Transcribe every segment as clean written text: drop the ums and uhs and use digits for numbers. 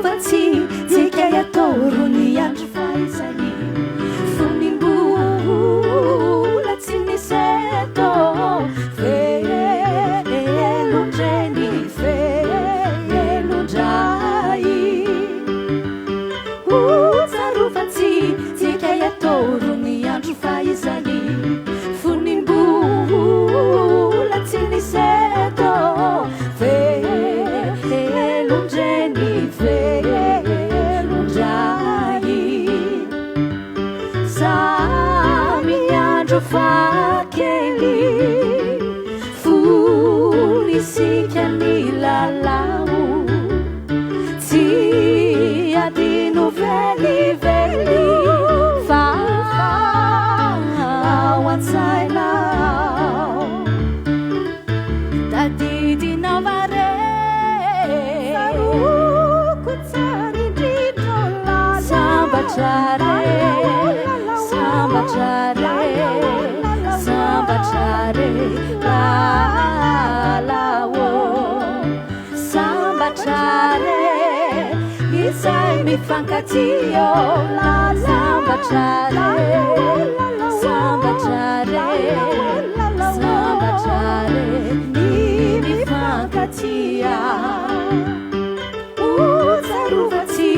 Tsarovatsy tsika iatoro ny andro faizany fonimbola tsy nisy eto velondrainy velondray Tsarovatsy tsika iatoro ny andro faizany fonimbola tsy nisy eto velondrainy velondray samy andro fakely fonisika ny lalao tsy adino velively fa ao an-tsainao tadidinao mare saroko tsara indrindro sambatrare sambatrare sambatrare lalao sambatrare izay mifankatio sambatrare sambatrare sambatrare ny mifankatia Tsarovatsy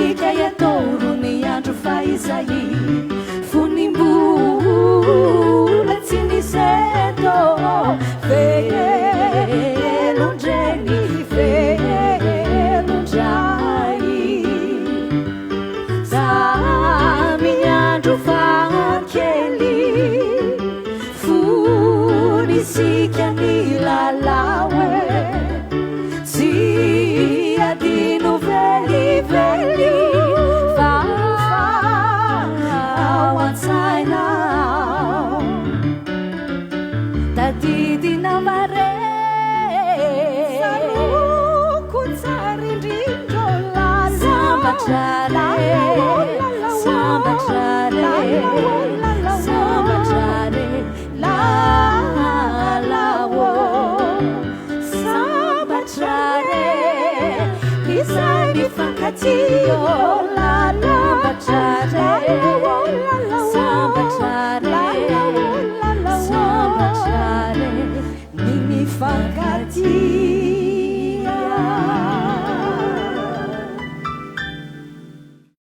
ika iatoro ny andro faizay fonimbola tsy nisy eto velondrainy velondray samy andro fakely fonisika ny lalao tsy adino velively fa ao an-tsainao tadidinao mare saroko tsara indrindro sambatrare sambatrare sambatrare lalao sambatrare izay mifankatio sambatrare sambatrare sambatrare ny mifankatia